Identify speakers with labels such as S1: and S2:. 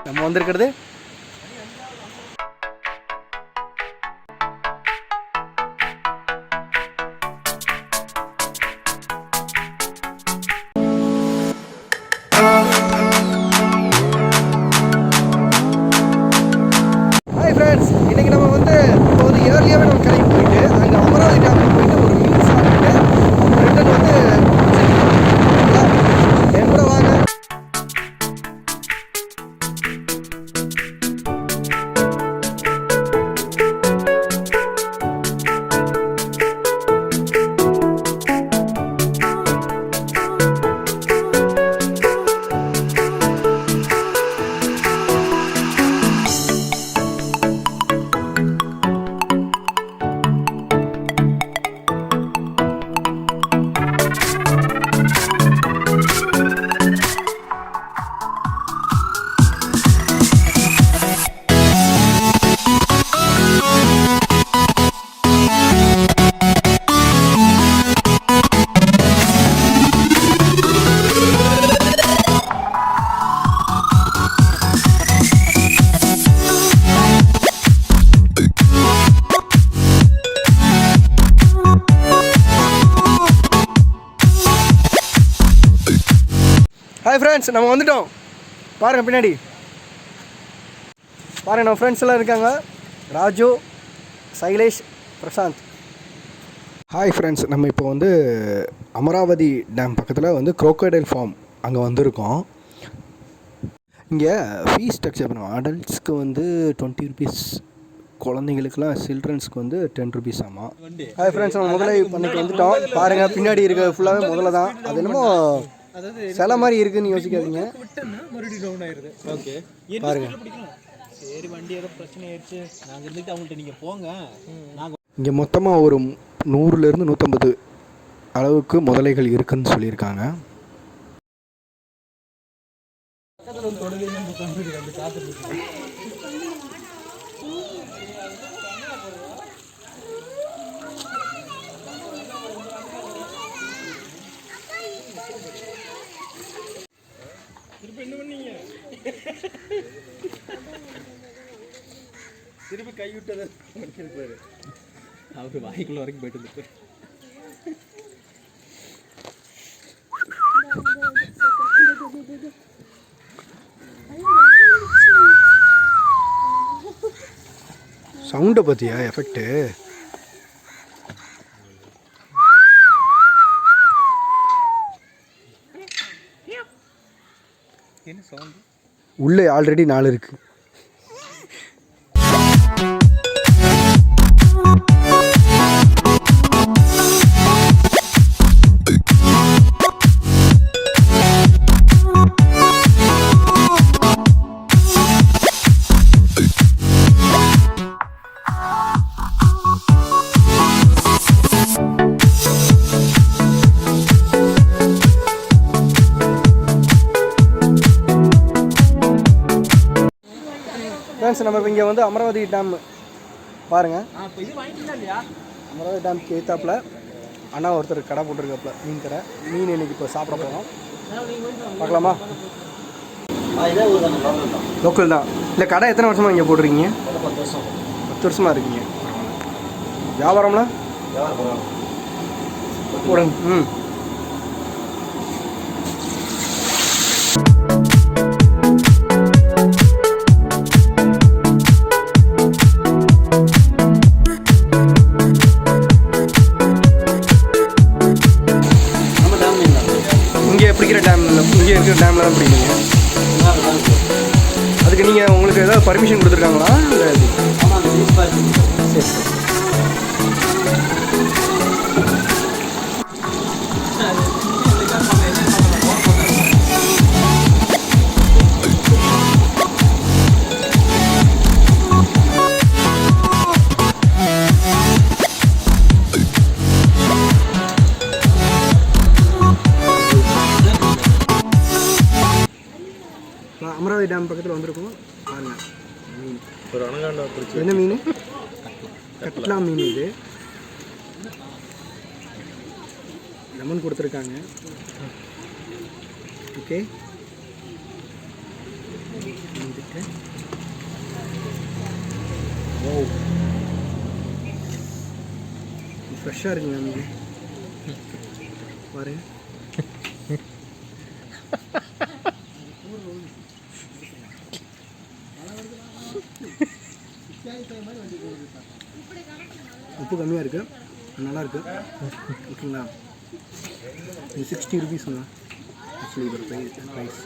S1: நம்ம வந்திருக்கிறது hi friends, இன்றைக்கி நம்ம வந்து இப்போ வந்து ஏர்லியாகவே நம்ம கிளம்பி போயிட்டு அங்கே அமராவதி டேமுக்கு போயிட்டு ஒரு மீன் சாப்பிட்டு அப்புறம் ரிட்டன் வந்து என் கூட வாங்க. ஹாய் ஃப்ரெண்ட்ஸ், நம்ம வந்துட்டோம். பாருங்கள் பின்னாடி பாருங்கள், நம்ம ஃப்ரெண்ட்ஸ் எல்லாம் இருக்காங்க. ராஜு, சைலேஷ், பிரசாந்த். ஹாய் ஃப்ரெண்ட்ஸ், நம்ம இப்போ வந்து அமராவதி டேம் பக்கத்தில் வந்து க்ரோக்கோடைல் ஃபார்ம் அங்கே வந்திருக்கோம். இங்கே ஃபீஸ் ஸ்ட்ரக்சர் பண்ணுவோம். அடல்ட்ஸ்க்கு வந்து 20 ருபீஸ், குழந்தைங்களுக்குலாம் சில்ட்ரன்ஸ்க்கு வந்து 10 ருபீஸ் ஆமாம். ஹாய் ஃப்ரெண்ட்ஸ், நம்ம முதல்ல பண்ணிட்டு வந்துட்டோம். பாருங்கள் பின்னாடி இருக்க ஃபுல்லாகவே முதல்ல தான். அது என்னமோ சில மாதிரி இருக்குன்னு யோசிக்காதீங்க.
S2: ஓகே
S1: பாருங்க,
S2: சரி வண்டி ஏதோ பிரச்சனை ஆயிடுச்சு, நாங்கள் இருந்துட்டு அவங்கள்ட்ட நீங்கள் போங்க. நாங்கள்
S1: இங்கே மொத்தமாக ஒரு 100லேருந்து 150 அளவுக்கு முதலைகள் இருக்குன்னு சொல்லியிருக்காங்க.
S2: திருப்பி கை விட்டதை பாரு, அவர் வாய்க்குள்ள வரைக்கும் போயிட்டு இருந்துட்டு.
S1: சவுண்டை பற்றியா எஃபெக்ட்டு?
S2: என்ன சவுண்டு?
S1: உள்ளே ஆல்ரெடி 4 இருக்குது. ஃப்ரெண்ட்ஸ், நம்ம இங்கே வந்து அமராவதி டேம் பாருங்கள். அமராவதி டேம்க்கு எய்த்தாப்பில் அண்ணா ஒருத்தர் கடை போட்டிருக்காப்புல, மீன் கடை. மீன் இன்னைக்கு இப்போ சாப்பிட போகிறோம். பார்க்கலாமா? லோக்கல் தான். இல்லை, கடை எத்தனை வருஷமாக இங்கே போட்டிருக்கீங்க? 10 வருஷமாக இருக்கீங்க. வியாபாரம்லாம் போடுங்க. ம் இங்கே இருக்கிற டேமில் தான் பிடிக்கிறீங்க. அதுக்கு நீங்கள் உங்களுக்கு ஏதாவது பர்மிஷன் கொடுத்துருக்காங்களா? இல்லை சரி. அமராவதி டேம் பக்கத்தில் வந்திருக்கோம். பாருங்கள், மீன் ஒரு அனகாண்டா பிடிச்சி. என்ன மீன்? கட்லா மீன். இது லெமன் கொடுத்துருக்காங்க. ஓகே, இதுக்கு ஓ ஃப்ரெஷ்ஷாக இருக்குங்க மீன் பாருங்க. உப்பு கம்மியாக இருக்குது, நல்லாயிருக்கு. ஓகேங்களா, இது 60 ருபீஸுங்க ஆக்சுவலி இதோட ப்ரைஸ்.